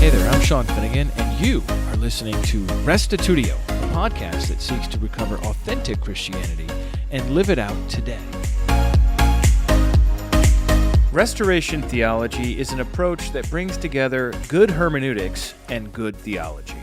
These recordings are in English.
Hey there, I'm Sean Finnegan, and you are listening to Restitutio, a podcast that seeks to recover authentic Christianity and live it out today. Restoration theology is an approach that brings together good hermeneutics and good theology.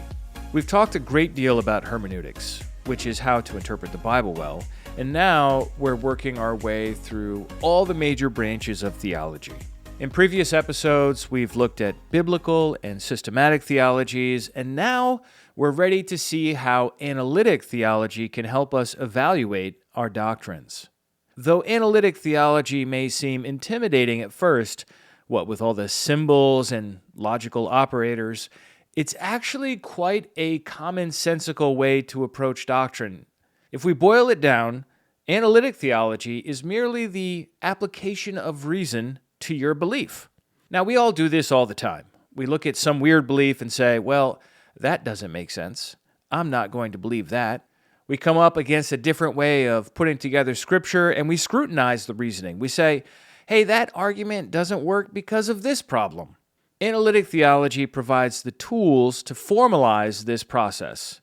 We've talked a great deal about hermeneutics, which is how to interpret the Bible well, and now we're working our way through all the major branches of theology. In previous episodes, we've looked at biblical and systematic theologies, and now we're ready to see how analytic theology can help us evaluate our doctrines. Though analytic theology may seem intimidating at first, what with all the symbols and logical operators, it's actually quite a commonsensical way to approach doctrine. If we boil it down, analytic theology is merely the application of reason to your belief. Now, we all do this all the time. We look at some weird belief and say, well, that doesn't make sense. I'm not going to believe that. We come up against a different way of putting together Scripture, and we scrutinize the reasoning. We say, hey, that argument doesn't work because of this problem. Analytic theology provides the tools to formalize this process.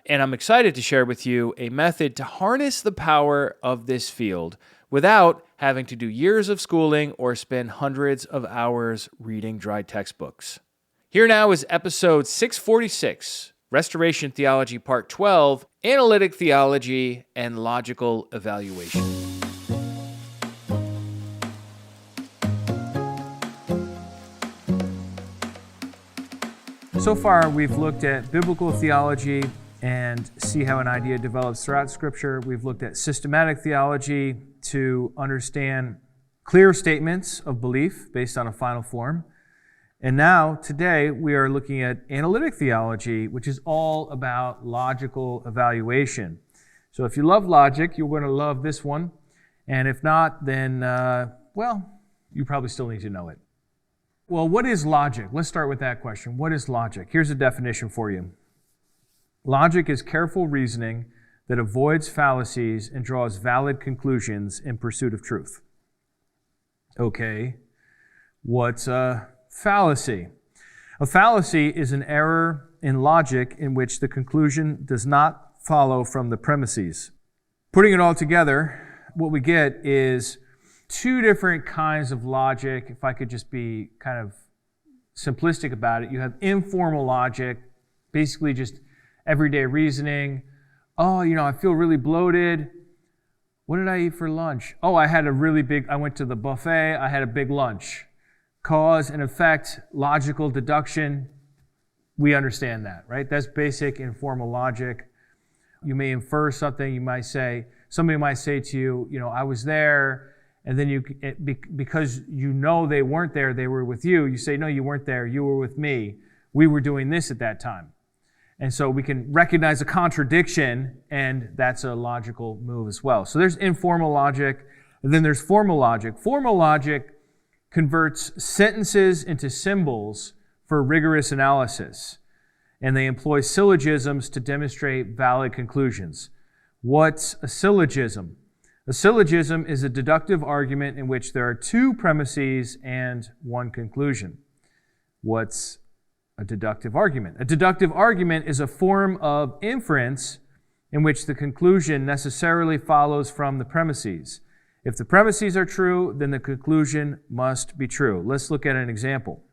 And I'm excited to share with you a method to harness the power of this field without having to do years of schooling or spend hundreds of hours reading dry textbooks. Here now is episode 646, Restoration Theology Part 12, Analytic Theology and Logical Evaluation. So far, we've looked at biblical theology and see how an idea develops throughout Scripture. We've looked at systematic theology to understand clear statements of belief based on a final form. And now, today, we are looking at analytic theology, which is all about logical evaluation. So if you love logic, you're going to love this one. And if not, then, you probably still need to know it. Well, what is logic? Let's start with that question. What is logic? Here's a definition for you. Logic is careful reasoning that avoids fallacies and draws valid conclusions in pursuit of truth. Okay, what's a fallacy? A fallacy is an error in logic in which the conclusion does not follow from the premises. Putting it all together, what we get is two different kinds of logic. If I could just be kind of simplistic about it, you have informal logic, basically just everyday reasoning. Oh, I feel really bloated. What did I eat for lunch? Oh, I went to the buffet, I had a big lunch. Cause and effect, logical deduction, we understand that, right? That's basic informal logic. You may infer something, somebody might say to you, I was there, and then because you know they weren't there, they were with you, you say, no, you weren't there, you were with me. We were doing this at that time. And so we can recognize a contradiction, and that's a logical move as well. So there's informal logic, and then there's formal logic. Formal logic converts sentences into symbols for rigorous analysis, and they employ syllogisms to demonstrate valid conclusions. What's a syllogism? A syllogism is a deductive argument in which there are two premises and one conclusion. What's a deductive argument? A deductive argument is a form of inference in which the conclusion necessarily follows from the premises. If the premises are true, then the conclusion must be true. Let's look at an example.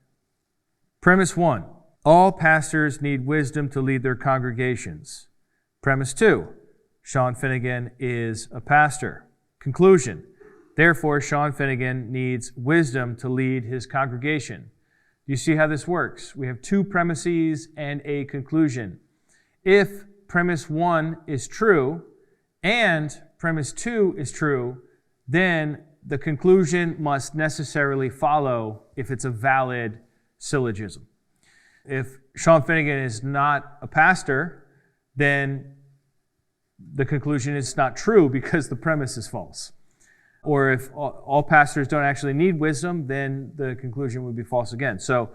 Premise 1, all pastors need wisdom to lead their congregations. Premise 2, Sean Finnegan is a pastor. Conclusion, therefore Sean Finnegan needs wisdom to lead his congregation. Do you see how this works? We have two premises and a conclusion. If premise 1 is true and premise 2 is true, then the conclusion must necessarily follow if it's a valid syllogism. If Sean Finnegan is not a pastor, then the conclusion is not true because the premise is false. Or if all pastors don't actually need wisdom, then the conclusion would be false again. So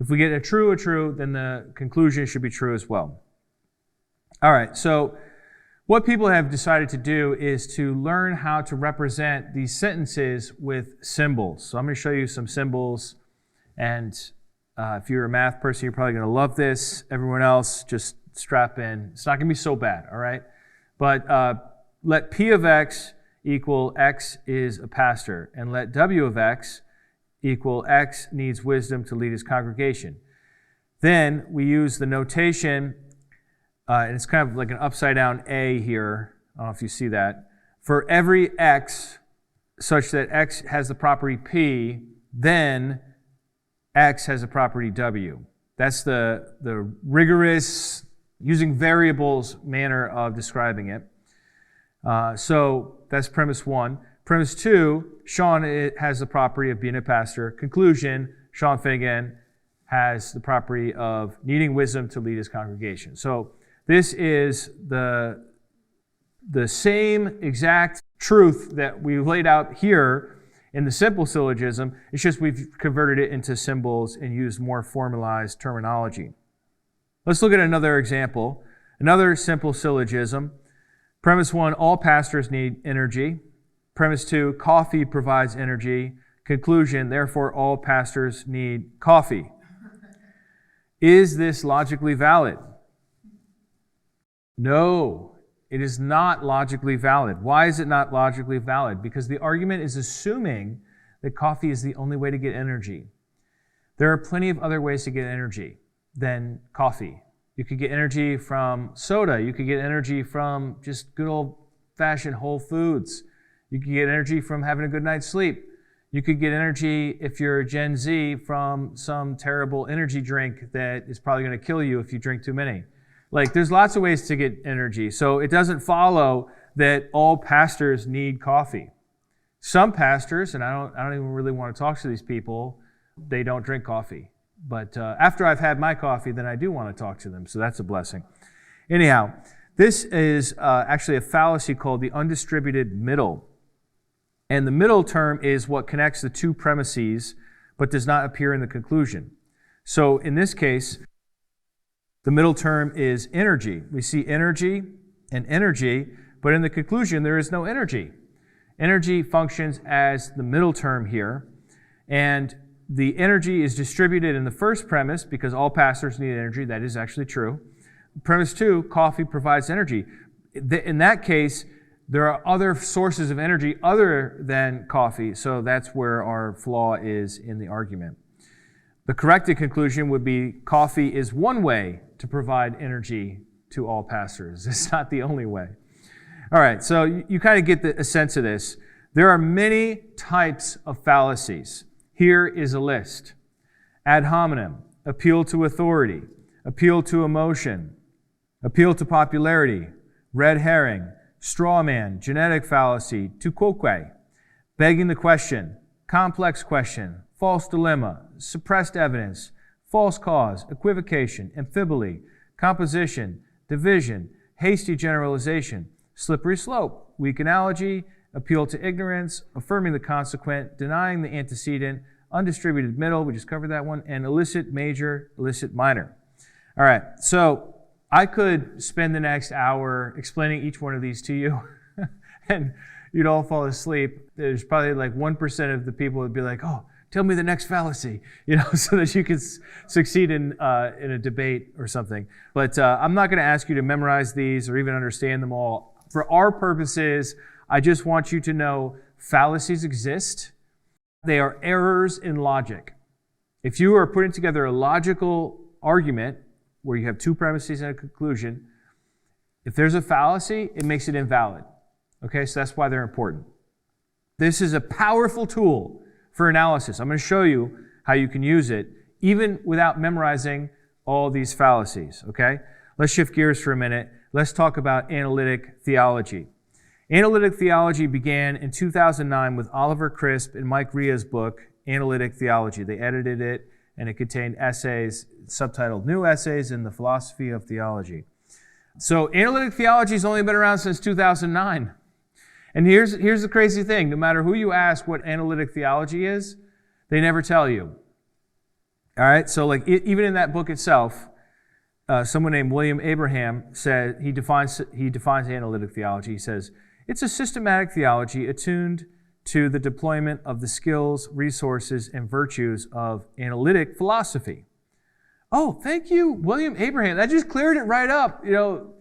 if we get a true, then the conclusion should be true as well. All right, so what people have decided to do is to learn how to represent these sentences with symbols. So I'm going to show you some symbols, and If you're a math person, you're probably going to love this. Everyone else, just strap in. It's not going to be so bad, all right? But let P of X equal X is a pastor, and let W of X equal X needs wisdom to lead his congregation. Then we use the notation, and it's kind of like an upside down A here. I don't know if you see that. For every X such that X has the property P, then X has a property W. That's the rigorous, using variables manner of describing it. So that's premise 1. Premise 2, Sean has the property of being a pastor. Conclusion, Sean Finnegan has the property of needing wisdom to lead his congregation. So this is the same exact truth that we laid out here in the simple syllogism. It's just we've converted it into symbols and used more formalized terminology. Let's look at another example. Another simple syllogism. Premise 1, all pastors need energy. Premise 2, coffee provides energy. Conclusion, therefore all pastors need coffee. Is this logically valid? No, it is not logically valid. Why is it not logically valid? Because the argument is assuming that coffee is the only way to get energy. There are plenty of other ways to get energy than coffee. You could get energy from soda. You could get energy from just good old-fashioned Whole Foods. You could get energy from having a good night's sleep. You could get energy, if you're Gen Z, from some terrible energy drink that is probably going to kill you if you drink too many. Like, there's lots of ways to get energy. So it doesn't follow that all pastors need coffee. Some pastors, and I don't even really want to talk to these people, they don't drink coffee. But after I've had my coffee, then I do want to talk to them. So that's a blessing. Anyhow, this is actually a fallacy called the undistributed middle. And the middle term is what connects the two premises, but does not appear in the conclusion. So in this case, the middle term is energy. We see energy and energy, but in the conclusion, there is no energy. Energy functions as the middle term here, and the energy is distributed in the first premise because all pastors need energy. That is actually true. Premise 2, coffee provides energy. In that case, there are other sources of energy other than coffee, so that's where our flaw is in the argument. The corrected conclusion would be coffee is one way to provide energy to all pastors. It's not the only way. All right, so you kind of get a sense of this. There are many types of fallacies. Here is a list. Ad hominem, appeal to authority, appeal to emotion, appeal to popularity, red herring, straw man, genetic fallacy, tu quoque, begging the question, complex question, false dilemma, suppressed evidence, false cause, equivocation, amphibole, composition, division, hasty generalization, slippery slope, weak analogy, appeal to ignorance, affirming the consequent, denying the antecedent, undistributed middle, we just covered that one, and illicit major, illicit minor. All right, so I could spend the next hour explaining each one of these to you, and you'd all fall asleep. There's probably like 1% of the people would be like, oh, tell me the next fallacy, so that you could succeed in a debate or something. But I'm not going to ask you to memorize these or even understand them all. For our purposes, I just want you to know fallacies exist. They are errors in logic. If you are putting together a logical argument where you have two premises and a conclusion, if there's a fallacy, it makes it invalid. Okay, so that's why they're important. This is a powerful tool for analysis. I'm going to show you how you can use it, even without memorizing all these fallacies. Okay, let's shift gears for a minute. Let's talk about analytic theology. Analytic theology began in 2009 with Oliver Crisp and Mike Ria's book, Analytic Theology. They edited it, and it contained essays subtitled New Essays in the Philosophy of Theology. So analytic theology has only been around since 2009. And here's the crazy thing. No matter who you ask what analytic theology is, they never tell you. All right? So even in that book itself, someone named William Abraham said, he defines analytic theology. He says, it's a systematic theology attuned to the deployment of the skills, resources, and virtues of analytic philosophy. Oh, thank you, William Abraham. That just cleared it right up.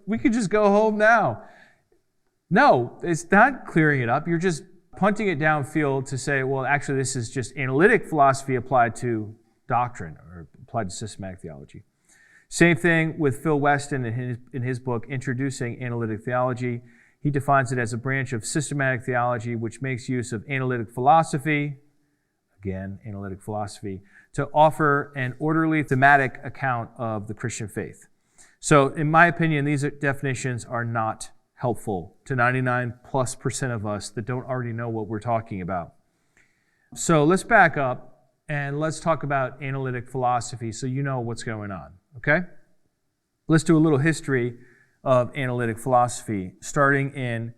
We could just go home now. No, it's not clearing it up. You're just punting it downfield to say, well, actually, this is just analytic philosophy applied to doctrine or applied to systematic theology. Same thing with Phil Weston in his book, Introducing Analytic Theology. He defines it as a branch of systematic theology which makes use of analytic philosophy, again, analytic philosophy, to offer an orderly thematic account of the Christian faith. So, in my opinion, these definitions are not helpful to 99+% of us that don't already know what we're talking about. So let's back up and let's talk about analytic philosophy so you know what's going on, okay? Let's do a little history of analytic philosophy, starting in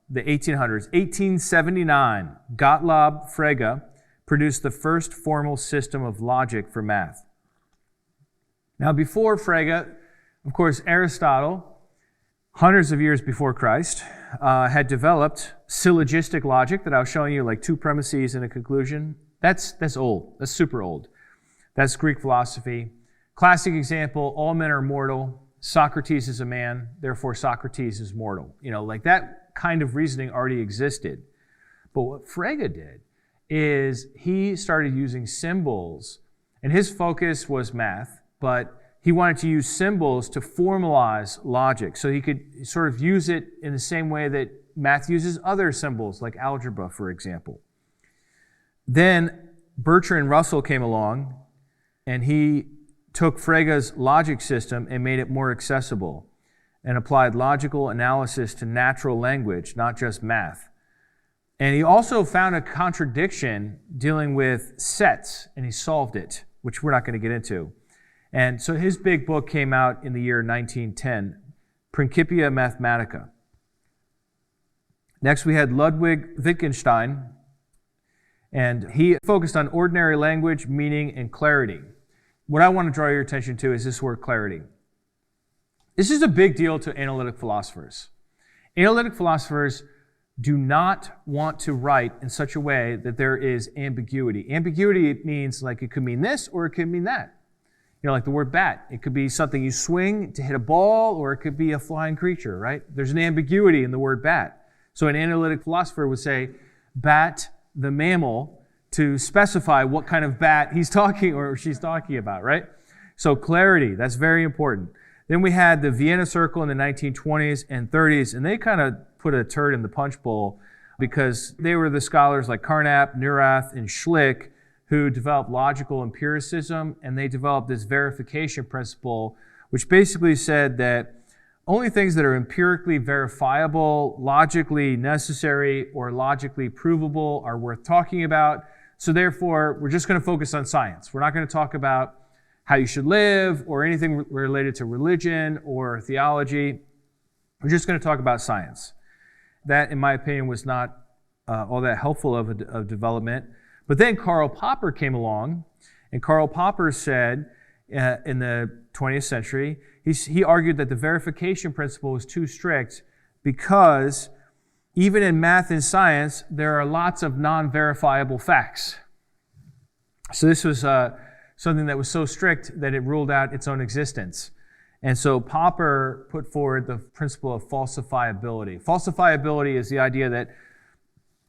the 1800s. 1879, Gottlob Frege produced the first formal system of logic for math. Now, before Frege, of course, Aristotle, hundreds of years before Christ, had developed syllogistic logic that I was showing you, like two premises and a conclusion. That's old. That's super old. That's Greek philosophy. Classic example, all men are mortal. Socrates is a man, therefore Socrates is mortal. Like that kind of reasoning already existed. But what Frege did is he started using symbols, and his focus was math, but he wanted to use symbols to formalize logic, so he could sort of use it in the same way that math uses other symbols, like algebra, for example. Then Bertrand Russell came along, and he took Frege's logic system and made it more accessible and applied logical analysis to natural language, not just math. And he also found a contradiction dealing with sets, and he solved it, which we're not going to get into. And so his big book came out in the year 1910, Principia Mathematica. Next, we had Ludwig Wittgenstein, and he focused on ordinary language, meaning, and clarity. What I want to draw your attention to is this word clarity. This is a big deal to analytic philosophers. Analytic philosophers do not want to write in such a way that there is ambiguity. Ambiguity means like it could mean this or it could mean that. Like the word bat. It could be something you swing to hit a ball, or it could be a flying creature, right? There's an ambiguity in the word bat. So an analytic philosopher would say, bat the mammal, to specify what kind of bat he's talking or she's talking about, right? So clarity, that's very important. Then we had the Vienna Circle in the 1920s and 30s, and they kind of put a turd in the punch bowl because they were the scholars like Carnap, Neurath, and Schlick who developed logical empiricism, and they developed this verification principle, which basically said that only things that are empirically verifiable, logically necessary, or logically provable are worth talking about. So therefore, we're just going to focus on science. We're not going to talk about how you should live or anything related to religion or theology. We're just going to talk about science. That, in my opinion, was not all that helpful of a development. But then Karl Popper came along, and Karl Popper said in the 20th century, he argued that the verification principle was too strict because even in math and science, there are lots of non-verifiable facts. So this was something that was so strict that it ruled out its own existence. And so Popper put forward the principle of falsifiability. Falsifiability is the idea that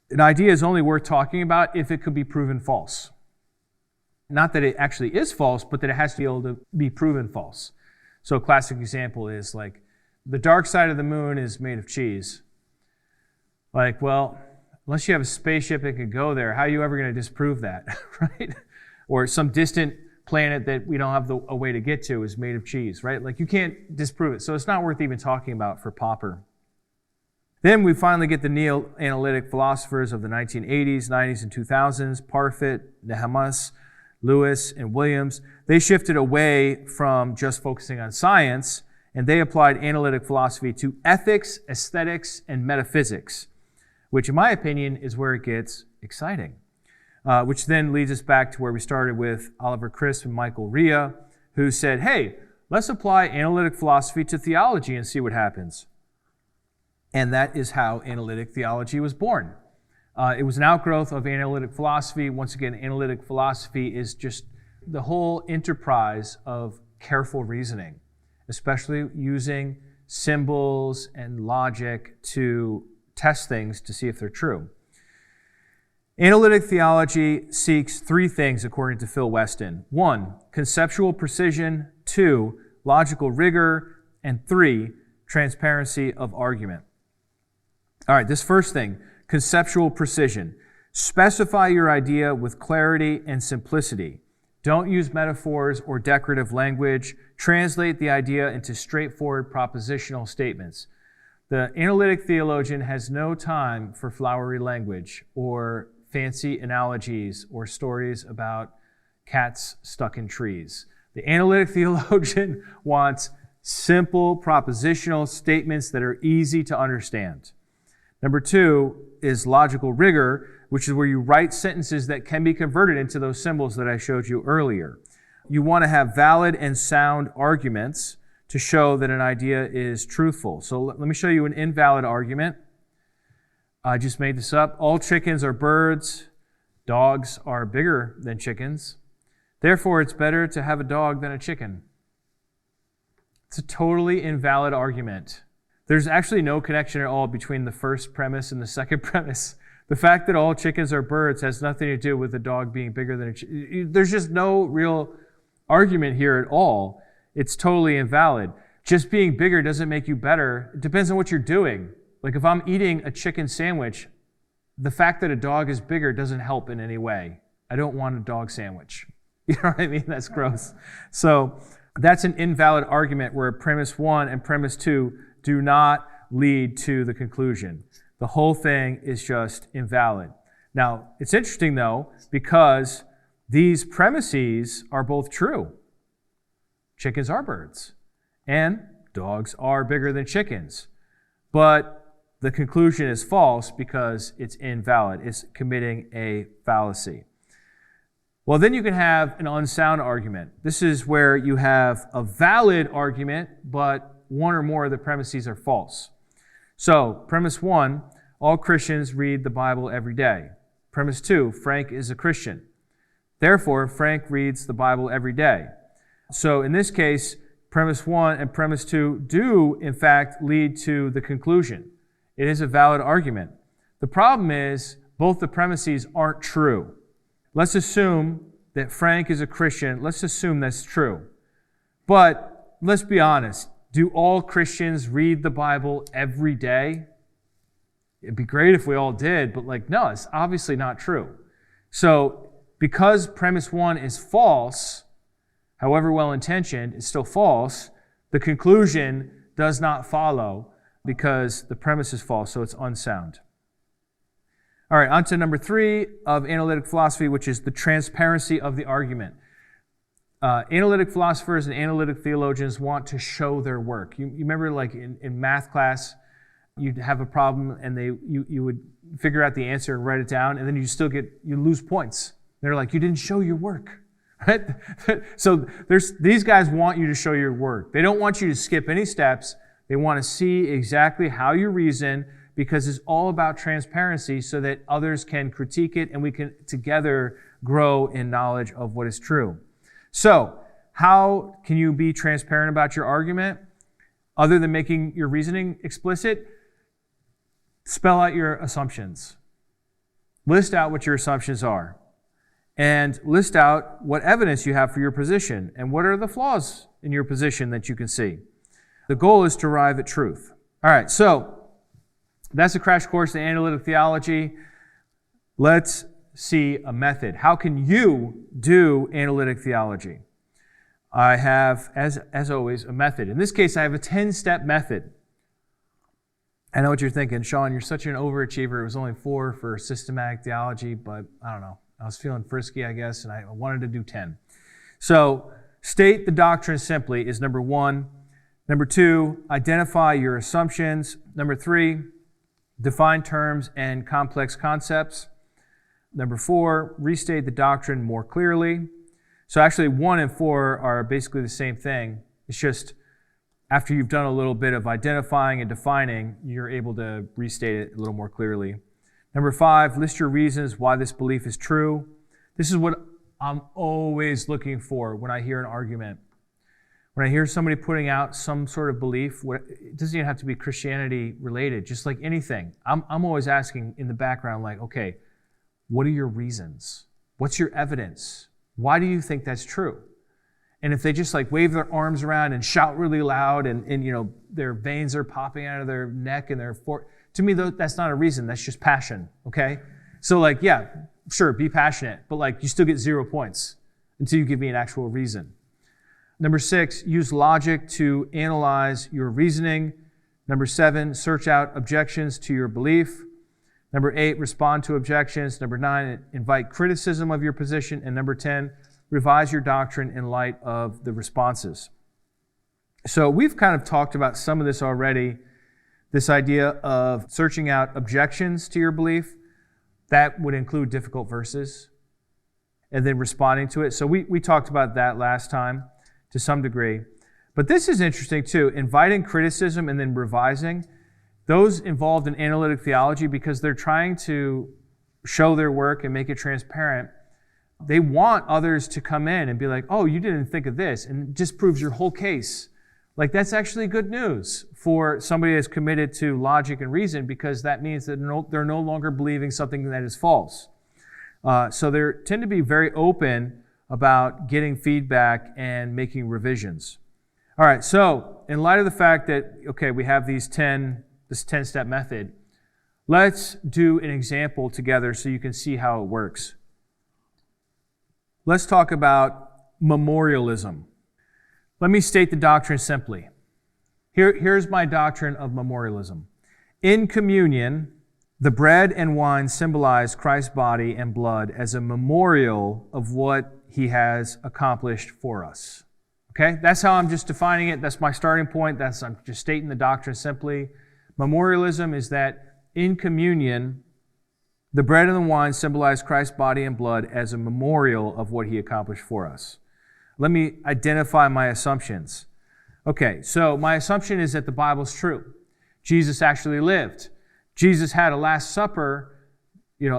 an idea is only worth talking about if it could be proven false. Not that it actually is false, but that it has to be able to be proven false. So a classic example is like, the dark side of the moon is made of cheese. Like, well, unless you have a spaceship that could go there, how are you ever going to disprove that, right? Or some distant planet that we don't have a way to get to is made of cheese, right? Like, you can't disprove it. So it's not worth even talking about for Popper. Then we finally get the neo-analytic philosophers of the 1980s, 90s, and 2000s, Parfit, Nehemiah, Lewis, and Williams. They shifted away from just focusing on science, and they applied analytic philosophy to ethics, aesthetics, and metaphysics, which in my opinion is where it gets exciting. Which then leads us back to where we started with Oliver Crisp and Michael Rea, who said, hey, let's apply analytic philosophy to theology and see what happens. And that is how analytic theology was born. It was an outgrowth of analytic philosophy. Once again, analytic philosophy is just the whole enterprise of careful reasoning, especially using symbols and logic to test things to see if they're true. Analytic theology seeks three things according to Phil Weston. 1, conceptual precision. 2, logical rigor. And 3, transparency of argument. All right, this first thing, conceptual precision. Specify your idea with clarity and simplicity. Don't use metaphors or decorative language. Translate the idea into straightforward propositional statements. The analytic theologian has no time for flowery language or fancy analogies or stories about cats stuck in trees. The analytic theologian wants simple propositional statements that are easy to understand. Number 2 is logical rigor, which is where you write sentences that can be converted into those symbols that I showed you earlier. You want to have valid and sound arguments to show that an idea is truthful. So let me show you an invalid argument. I just made this up. All chickens are birds. Dogs are bigger than chickens. Therefore, it's better to have a dog than a chicken. It's a totally invalid argument. There's actually no connection at all between the first premise and the second premise. The fact that all chickens are birds has nothing to do with the dog being bigger than a chicken. There's just no real argument here at all. It's totally invalid. Just being bigger doesn't make you better. It depends on what you're doing. Like if I'm eating a chicken sandwich, the fact that a dog is bigger doesn't help in any way. I don't want a dog sandwich. You know what I mean? That's gross. So that's an invalid argument where premise 1 and premise 2 do not lead to the conclusion. The whole thing is just invalid. Now, it's interesting though, because these premises are both true. Chickens are birds, and dogs are bigger than chickens. But the conclusion is false because it's invalid. It's committing a fallacy. Well, then you can have an unsound argument. This is where you have a valid argument, but one or more of the premises are false. So, premise 1, all Christians read the Bible every day. Premise 2, Frank is a Christian. Therefore, Frank reads the Bible every day. So, in this case, premise 1 and premise 2 do, in fact, lead to the conclusion. It is a valid argument. The problem is, both the premises aren't true. Let's assume that Frank is a Christian. Let's assume that's true. But let's be honest. Do all Christians read the Bible every day? It'd be great if we all did, but no, it's obviously not true. So, because premise 1 is false, however well-intentioned, it's still false, the conclusion does not follow because the premise is false, so it's unsound. All right, on to number 3 of analytic philosophy, which is the transparency of the argument. Analytic philosophers and analytic theologians want to show their work. You remember in math class, you'd have a problem and you would figure out the answer and write it down, and then you lose points. They're like, you didn't show your work. Right? So these guys want you to show your work. They don't want you to skip any steps. They want to see exactly how you reason, because it's all about transparency so that others can critique it and we can together grow in knowledge of what is true. So, how can you be transparent about your argument other than making your reasoning explicit? Spell out your assumptions. List out what your assumptions are. And list out what evidence you have for your position and what are the flaws in your position that you can see. The goal is to arrive at truth. All right, so that's a crash course in analytic theology. Let's see a method. How can you do analytic theology? I have, as always, a method. In this case, I have a 10-step method. I know what you're thinking. Sean, you're such an overachiever. It was only 4 for systematic theology, but I don't know. I was feeling frisky, I guess, and I wanted to do 10. So, state the doctrine simply is number 1. Number 2, identify your assumptions. Number 3, define terms and complex concepts. Number 4, restate the doctrine more clearly. So actually 1 and 4 are basically the same thing. It's just after you've done a little bit of identifying and defining, you're able to restate it a little more clearly. Number 5, list your reasons why this belief is true. This is what I'm always looking for when I hear an argument. When I hear somebody putting out some sort of belief, it doesn't even have to be Christianity related, just like anything. I'm always asking in the background, like, okay, what are your reasons? What's your evidence? Why do you think that's true? And if they just like wave their arms around and shout really loud and you know, their veins are popping out of their neck and to me, that's not a reason. That's just passion, okay? So like, yeah, sure, be passionate, but like you still get 0 points until you give me an actual reason. Number 6, use logic to analyze your reasoning. Number 7, search out objections to your belief. Number 8, respond to objections. Number 9, invite criticism of your position. And number 10, revise your doctrine in light of the responses. So we've kind of talked about some of this already, this idea of searching out objections to your belief. That would include difficult verses, and then responding to it. So we talked about that last time to some degree. But this is interesting too, inviting criticism and then revising. Those involved in analytic theology, because they're trying to show their work and make it transparent, they want others to come in and be like, oh, you didn't think of this, and it just proves your whole case. Like, that's actually good news for somebody that's committed to logic and reason, because that means that they're no longer believing something that is false. So they tend to be very open about getting feedback and making revisions. All right, so in light of the fact that, okay, we have this 10-step method, let's do an example together so you can see how it works. Let's talk about memorialism. Let me state the doctrine simply. Here's my doctrine of memorialism. In communion, the bread and wine symbolize Christ's body and blood as a memorial of what He has accomplished for us. Okay? That's how I'm just defining it. That's my starting point. I'm just stating the doctrine simply. Memorialism is that in communion, the bread and the wine symbolize Christ's body and blood as a memorial of what He accomplished for us. Let me identify my assumptions. Okay, so my assumption is that the Bible's true. Jesus actually lived. Jesus had a Last Supper,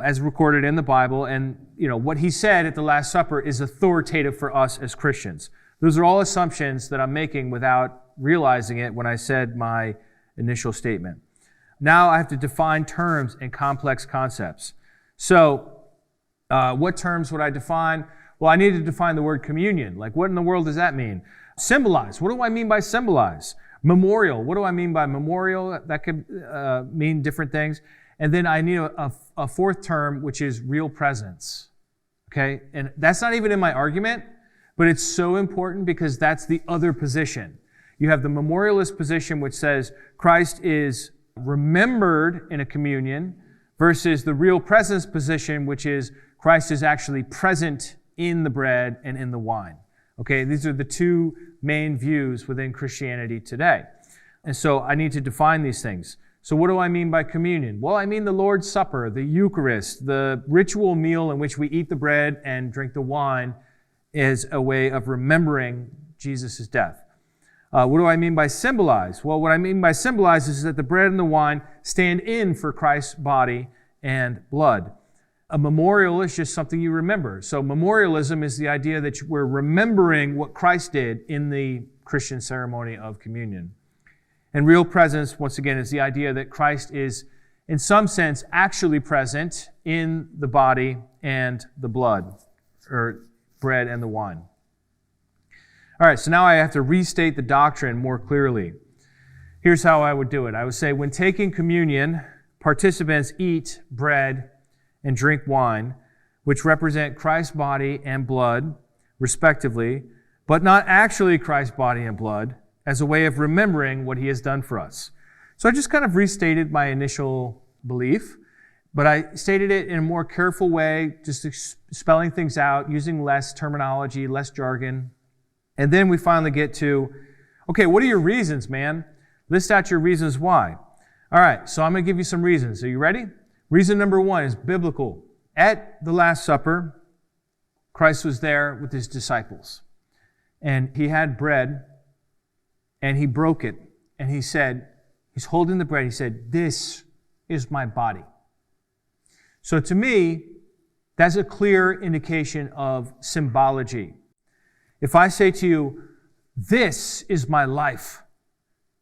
as recorded in the Bible, and, what He said at the Last Supper is authoritative for us as Christians. Those are all assumptions that I'm making without realizing it when I said my initial statement. Now I have to define terms and complex concepts. So, what terms would I define? Well, I need to define the word communion. Like, what in the world does that mean? Symbolize. What do I mean by symbolize? Memorial. What do I mean by memorial? That could mean different things. And then I need a fourth term, which is real presence. Okay? And that's not even in my argument, but it's so important because that's the other position. You have the memorialist position, which says Christ is remembered in a communion, versus the real presence position, which is Christ is actually present in the bread and in the wine. Okay, these are the two main views within Christianity today. And so I need to define these things. So what do I mean by communion? Well, I mean the Lord's Supper, the Eucharist, the ritual meal in which we eat the bread and drink the wine is a way of remembering Jesus' death. What do I mean by symbolize? Well, what I mean by symbolize is that the bread and the wine stand in for Christ's body and blood. A memorial is just something you remember. So memorialism is the idea that we're remembering what Christ did in the Christian ceremony of communion. And real presence, once again, is the idea that Christ is, in some sense, actually present in the body and the blood, or bread and the wine. All right, so now I have to restate the doctrine more clearly. Here's how I would do it. I would say, when taking communion, participants eat bread and drink wine, which represent Christ's body and blood, respectively, but not actually Christ's body and blood, as a way of remembering what He has done for us. So I just kind of restated my initial belief, but I stated it in a more careful way, just spelling things out, using less terminology, less jargon. And then we finally get to, okay, what are your reasons, man? List out your reasons why. All right, so I'm going to give you some reasons. Are you ready? Reason number 1 is biblical. At the Last Supper, Christ was there with His disciples. And He had bread, and He broke it. And He said, He's holding the bread, He said, "This is my body." So to me, that's a clear indication of symbology. If I say to you, this is my life.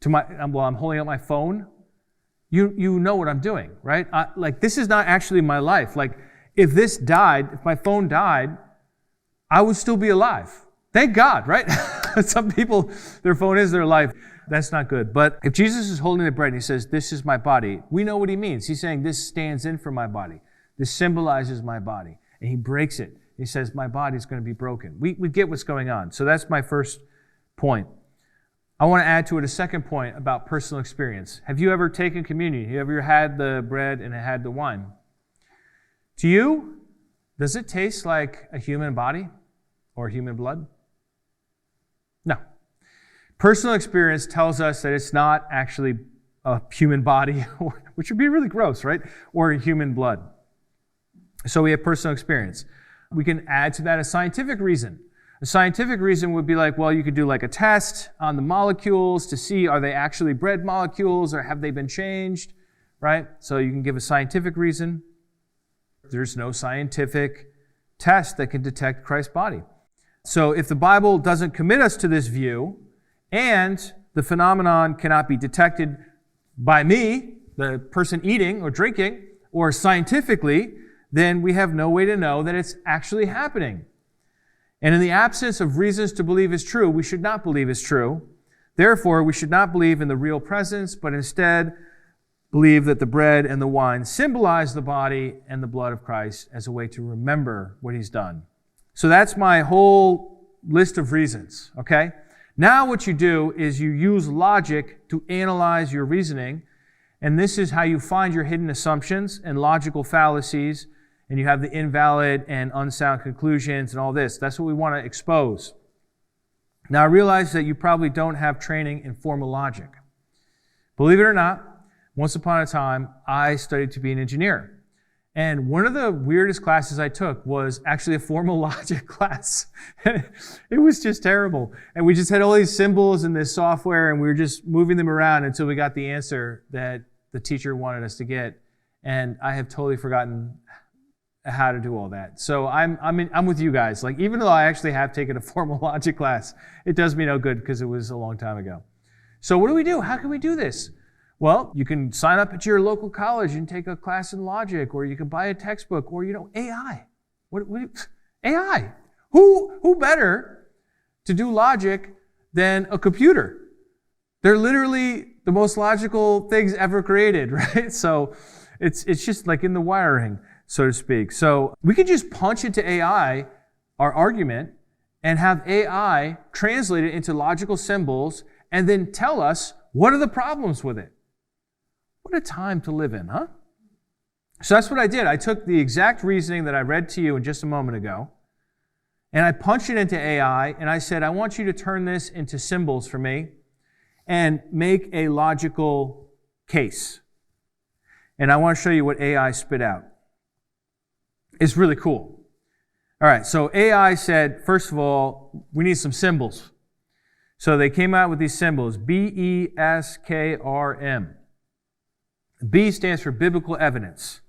While I'm holding up my phone, you know what I'm doing, right? This is not actually my life. Like, if my phone died, I would still be alive. Thank God, right? Some people, their phone is their life. That's not good. But if Jesus is holding the bread and he says, this is my body, we know what he means. He's saying this stands in for my body. This symbolizes my body. And he breaks it. He says, my body is going to be broken. We get what's going on. So that's my first point. I want to add to it a second point about personal experience. Have you ever taken communion? Have you ever had the bread and had the wine? To you, does it taste like a human body or human blood? No. Personal experience tells us that it's not actually a human body, which would be really gross, right? Or human blood. So we have personal experience. We can add to that a scientific reason. A scientific reason would be like, well, you could do like a test on the molecules to see, are they actually bread molecules or have they been changed, right? So you can give a scientific reason. There's no scientific test that can detect Christ's body. So if the Bible doesn't commit us to this view, and the phenomenon cannot be detected by me, the person eating or drinking, or scientifically, then we have no way to know that it's actually happening. And in the absence of reasons to believe is true, we should not believe is true. Therefore, we should not believe in the real presence, but instead believe that the bread and the wine symbolize the body and the blood of Christ as a way to remember what he's done. So that's my whole list of reasons, okay? Now what you do is you use logic to analyze your reasoning, and this is how you find your hidden assumptions and logical fallacies, and you have the invalid and unsound conclusions and all this. That's what we want to expose. Now I realize that you probably don't have training in formal logic. Believe it or not, once upon a time, I studied to be an engineer. And one of the weirdest classes I took was actually a formal logic class. It was just terrible. And we just had all these symbols in this software, and we were just moving them around until we got the answer that the teacher wanted us to get. And I have totally forgotten how to do all that. So I'm with you guys. Like, even though I actually have taken a formal logic class, it does me no good because it was a long time ago. So what do we do? How can we do this? Well, you can sign up at your local college and take a class in logic, or you can buy a textbook, or, AI. AI? Who better to do logic than a computer? They're literally the most logical things ever created, right? So it's just like in the wiring, so to speak. So we could just punch into AI our argument and have AI translate it into logical symbols and then tell us what are the problems with it. What a time to live in, huh? So that's what I did. I took the exact reasoning that I read to you in just a moment ago, and I punched it into AI, and I said, I want you to turn this into symbols for me and make a logical case. And I want to show you what AI spit out. It's really cool. All right, so AI said, first of all, we need some symbols. So they came out with these symbols, BESKRM. B stands for biblical evidence.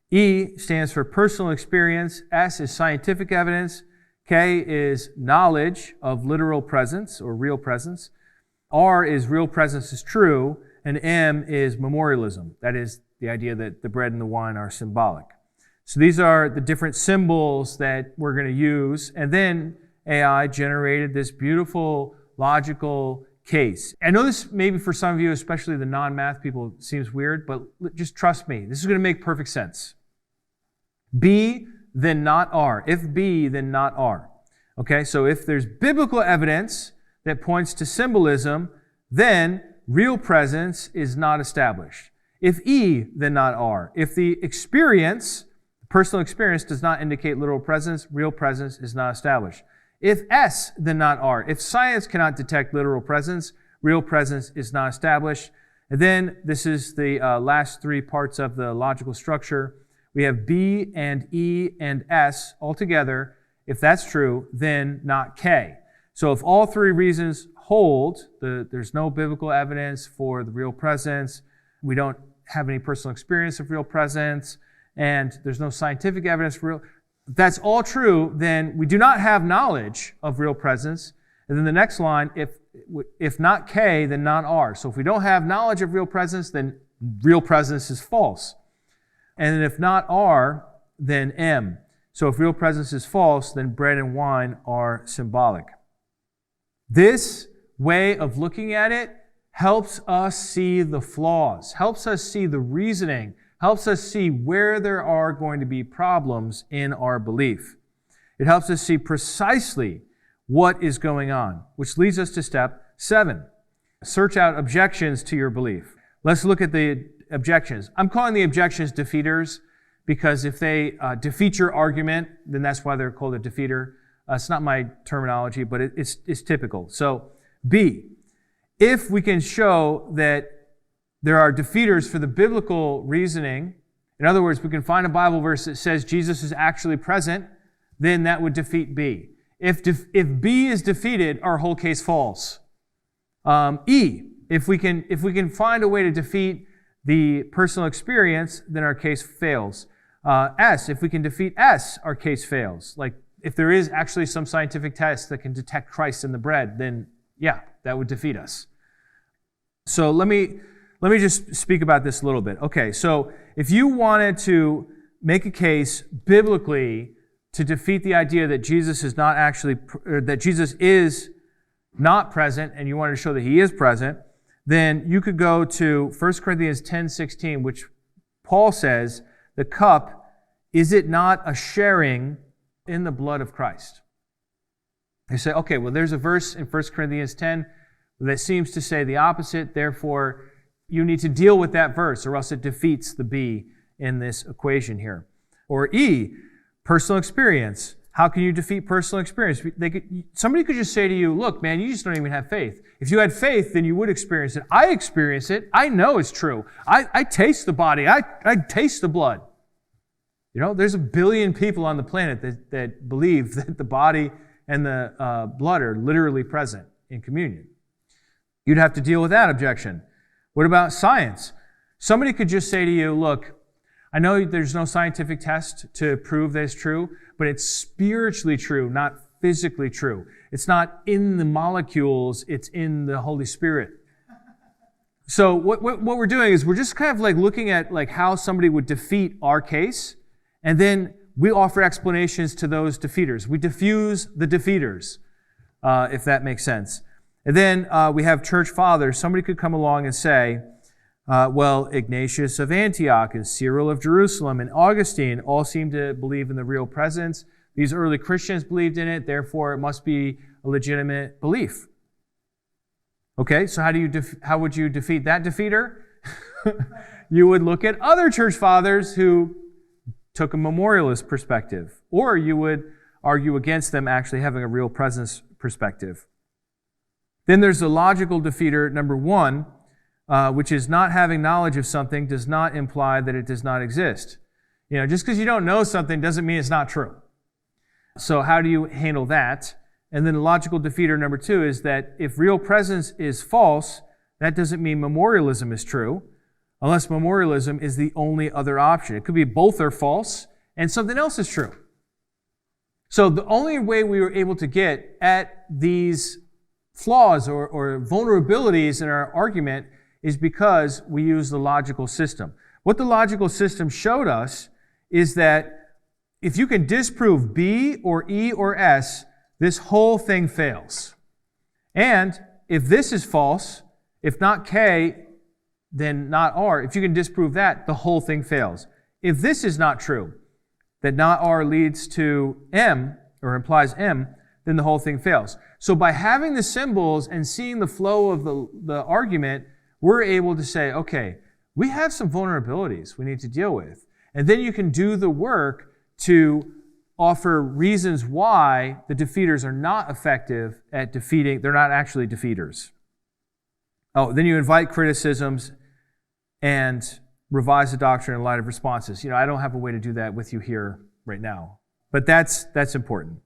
E stands for personal experience. S is scientific evidence. K is knowledge of literal presence or real presence. R is real presence is true. And M is memorialism. That is the idea that the bread and the wine are symbolic. So these are the different symbols that we're going to use. And then AI generated this beautiful logical case. I know this maybe for some of you, especially the non-math people, seems weird, but just trust me. This is going to make perfect sense. B, then not R. If B, then not R. Okay, so if there's biblical evidence that points to symbolism, then real presence is not established. If E, then not R. If the experience, personal experience, does not indicate literal presence, real presence is not established. If S, then not R. If science cannot detect literal presence, real presence is not established. And then this is the last three parts of the logical structure. We have B and E and S all together. If that's true, then not K. So if all three reasons hold, there's no biblical evidence for the real presence, we don't have any personal experience of real presence, and there's no scientific evidence for real. If that's all true, then we do not have knowledge of real presence, And then the next line, if not K, then not R. So if we don't have knowledge of real presence, then real presence is false. And then if not R, then M. So if real presence is false, then bread and wine are symbolic. This way of looking at it helps us see the flaws, helps us see the reasoning, helps us see where there are going to be problems in our belief. It helps us see precisely what is going on, which leads us to step 7. Search out objections to your belief. Let's look at the objections. I'm calling the objections defeaters because if they defeat your argument, then that's why they're called a defeater. It's not my terminology, but it's typical. So, B, if we can show that there are defeaters for the biblical reasoning, in other words, we can find a Bible verse that says Jesus is actually present, then that would defeat B. If B is defeated, our whole case falls. E, if we can find a way to defeat the personal experience, then our case fails. S, if we can defeat S, our case fails. Like if there is actually some scientific test that can detect Christ in the bread, then yeah, that would defeat us. So let me just speak about this a little bit. Okay, so if you wanted to make a case biblically to defeat the idea that Jesus is not actually, or that Jesus is not present, and you wanted to show that he is present, then you could go to 1 Corinthians 10:16, which Paul says, the cup, is it not a sharing in the blood of Christ? You say, okay, well, there's a verse in 1 Corinthians 10 that seems to say the opposite, therefore you need to deal with that verse, or else it defeats the B in this equation here. Or E, personal experience. How can you defeat personal experience? Somebody could just say to you, look, man, you just don't even have faith. If you had faith, then you would experience it. I experience it. I know it's true. I taste the body. I taste the blood. You know, there's 1 billion people on the planet that believe that the body and the blood are literally present in communion. You'd have to deal with that objection. What about science? Somebody could just say to you, look, I know there's no scientific test to prove that it's true, but it's spiritually true, not physically true. It's not in the molecules, it's in the Holy Spirit. So what we're doing is we're just kind of like looking at like how somebody would defeat our case, and then we offer explanations to those defeaters. We diffuse the defeaters, if that makes sense. And then we have church fathers. Somebody could come along and say, well, Ignatius of Antioch and Cyril of Jerusalem and Augustine all seem to believe in the real presence. These early Christians believed in it, therefore it must be a legitimate belief. Okay, so how would you defeat that defeater? You would look at other church fathers who took a memorialist perspective, or you would argue against them actually having a real presence perspective. Then there's the logical defeater, number 1, which is not having knowledge of something does not imply that it does not exist. You know, just because you don't know something doesn't mean it's not true. So how do you handle that? And then the logical defeater number 2 is that if real presence is false, that doesn't mean memorialism is true, unless memorialism is the only other option. It could be both are false and something else is true. So the only way we were able to get at these flaws or vulnerabilities in our argument is because we use the logical system. What the logical system showed us is that if you can disprove B or E or S, this whole thing fails. And if this is false, if not K, then not R. If you can disprove that, the whole thing fails. If this is not true, that not R leads to M, or implies M, then the whole thing fails. So by having the symbols and seeing the flow of the argument, we're able to say, okay, we have some vulnerabilities we need to deal with. And then you can do the work to offer reasons why the defeaters are not effective at defeating, they're not actually defeaters. Oh, then you invite criticisms and revise the doctrine in light of responses. You know, I don't have a way to do that with you here right now, but that's important.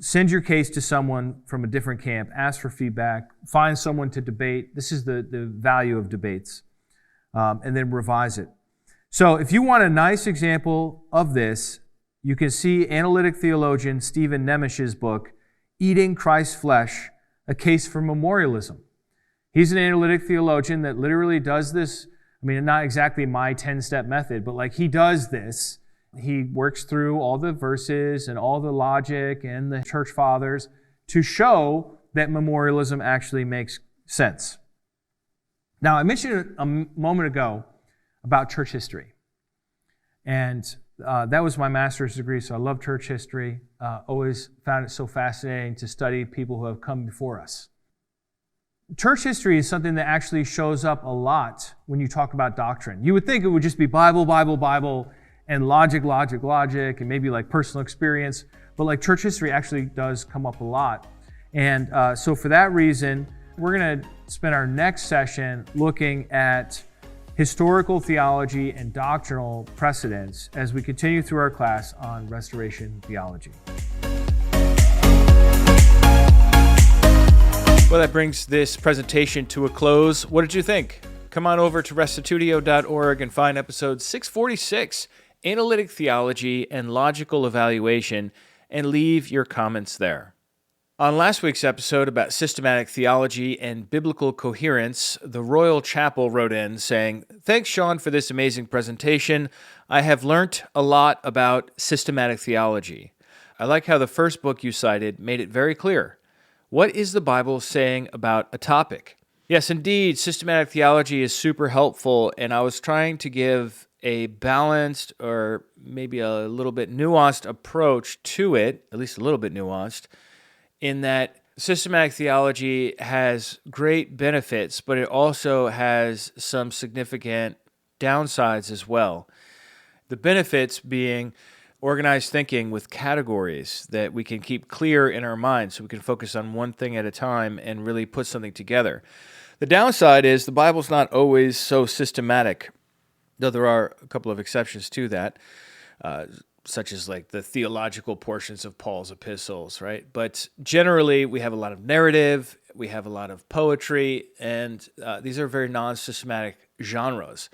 Send your case to someone from a different camp, ask for feedback, find someone to debate. This is the value of debates, and then revise it. So if you want a nice example of this, you can see analytic theologian Stephen Nemish's book, Eating Christ's Flesh, a case for memorialism. He's an analytic theologian that literally does this. I mean, not exactly my 10-step method, but like he does this. He works through all the verses and all the logic and the church fathers to show that memorialism actually makes sense. Now, I mentioned a moment ago about church history. And that was my master's degree, so I love church history. Always found it so fascinating to study people who have come before us. Church history is something that actually shows up a lot when you talk about doctrine. You would think it would just be Bible, Bible, Bible, and logic, logic, logic, and maybe like personal experience. But like church history actually does come up a lot. And so for that reason, we're going to spend our next session looking at historical theology and doctrinal precedents as we continue through our class on restoration theology. Well, that brings this presentation to a close. What did you think? Come on over to restitutio.org and find episode 646, Analytic Theology and Logical Evaluation, and leave your comments there. On last week's episode about systematic theology and biblical coherence, the Royal Chapel wrote in saying, "Thanks, Sean, for this amazing presentation. I have learnt a lot about systematic theology. I like how the first book you cited made it very clear. What is the Bible saying about a topic?" Yes, indeed, systematic theology is super helpful, and I was trying to give a balanced or maybe a little bit nuanced approach to it, at least a little bit nuanced, in that systematic theology has great benefits, but it also has some significant downsides as well. The benefits being organized thinking with categories that we can keep clear in our minds so we can focus on one thing at a time and really put something together. The downside is the Bible's not always so systematic, though there are a couple of exceptions to that, such as like the theological portions of Paul's epistles, right? But generally, we have a lot of narrative, we have a lot of poetry, and these are very non-systematic genres.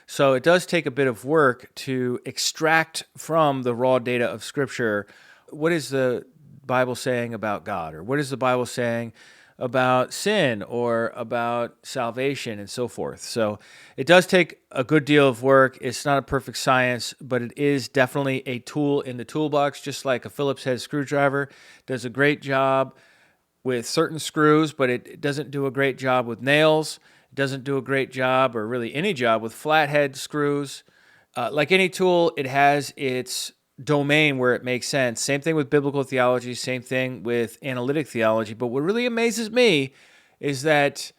So it does take a bit of work to extract from the raw data of Scripture, what is the Bible saying about God, or what is the Bible saying about sin or about salvation and so forth. So it does take a good deal of work. It's not a perfect science, but it is definitely a tool in the toolbox, just like a Phillips head screwdriver does a great job with certain screws, but it doesn't do a great job with nails. It doesn't do a great job, or really any job, with flathead screws. Like any tool, it has its domain where it makes sense. Same thing with biblical theology, same thing with analytic theology. But what really amazes me is that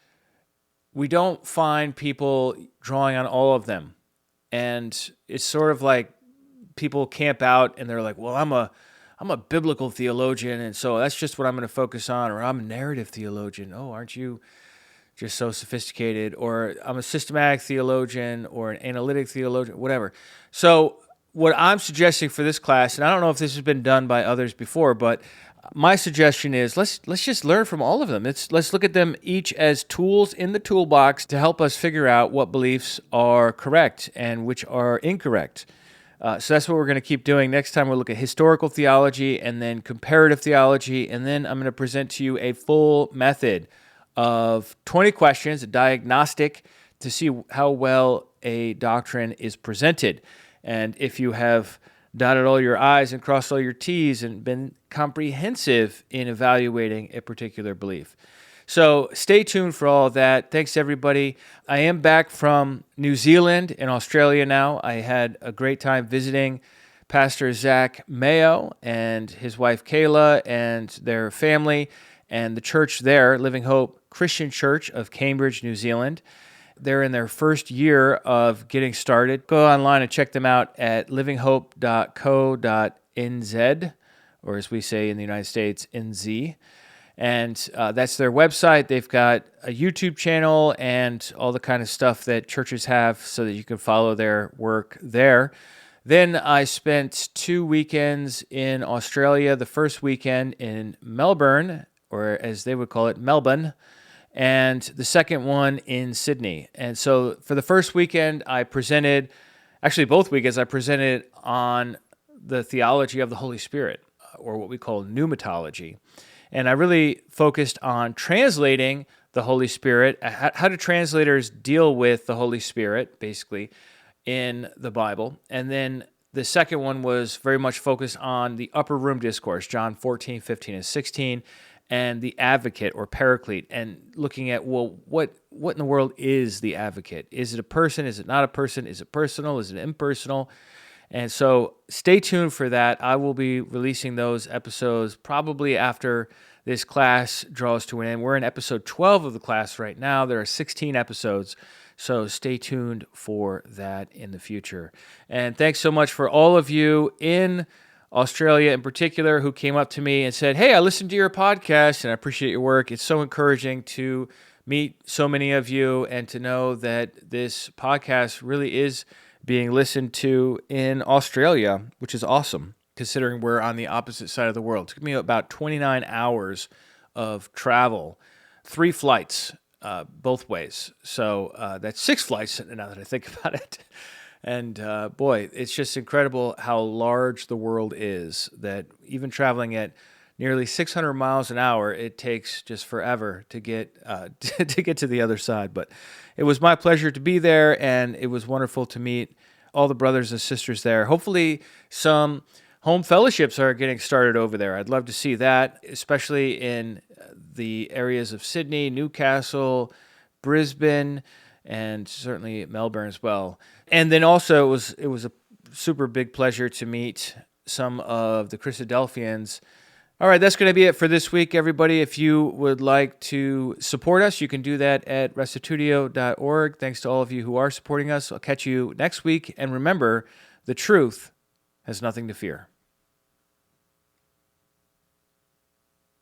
we don't find people drawing on all of them. And it's sort of like people camp out and they're like, well, I'm a biblical theologian, and so that's just what I'm going to focus on. Or I'm a narrative theologian. Oh, aren't you just so sophisticated? Or I'm a systematic theologian or an analytic theologian, whatever. So what I'm suggesting for this class, and I don't know if this has been done by others before, but my suggestion is let's just learn from all of them. Let's look at them each as tools in the toolbox to help us figure out what beliefs are correct and which are incorrect. So that's what we're going to keep doing. Next time we'll look at historical theology and then comparative theology, and then I'm going to present to you a full method of 20 questions, a diagnostic, to see how well a doctrine is presented. And if you have dotted all your I's and crossed all your T's and been comprehensive in evaluating a particular belief. So stay tuned for all of that. Thanks, everybody. I am back from New Zealand and Australia now. I had a great time visiting Pastor Zach Mayo and his wife Kayla and their family and the church there, Living Hope Christian Church of Cambridge, New Zealand. They're in their first year of getting started. Go online and check them out at livinghope.co.nz, or as we say in the United States, NZ. And that's their website. They've got a YouTube channel and all the kind of stuff that churches have so that you can follow their work there. Then I spent 2 weekends in Australia, the first weekend in Melbourne, or as they would call it, Melbourne, and the second one in Sydney. And so for the first weekend, I presented, actually both weekends, I presented on the theology of the Holy Spirit, or what we call pneumatology. And I really focused on translating the Holy Spirit. How do translators deal with the Holy Spirit, basically, in the Bible? And then the second one was very much focused on the upper room discourse, John 14, 15, and 16, and the advocate or paraclete, and looking at, well, what in the world is the advocate? Is it a person? Is it not a person? Is it personal? Is it impersonal? And so stay tuned for that. I will be releasing those episodes probably after this class draws to an end. We're in episode 12 of the class right now. There are 16 episodes, so stay tuned for that in the future. And thanks so much for all of you in Australia in particular who came up to me and said, hey, I listened to your podcast and I appreciate your work. It's so encouraging to meet so many of you and to know that this podcast really is being listened to in Australia, which is awesome, considering we're on the opposite side of the world. It took me about 29 hours of travel, 3 flights both ways. So that's 6 flights now that I think about it. And boy, it's just incredible how large the world is, that even traveling at nearly 600 miles an hour, it takes just forever to get to get to the other side. But it was my pleasure to be there, and it was wonderful to meet all the brothers and sisters there. Hopefully some home fellowships are getting started over there. I'd love to see that, especially in the areas of Sydney, Newcastle, Brisbane, and certainly Melbourne as well. And then also it was a super big pleasure to meet some of the Christadelphians. All right, that's going to be it for this week, everybody. If you would like to support us, you can do that at restitutio.org. Thanks to all of you who are supporting us. I'll catch you next week. And remember, the truth has nothing to fear.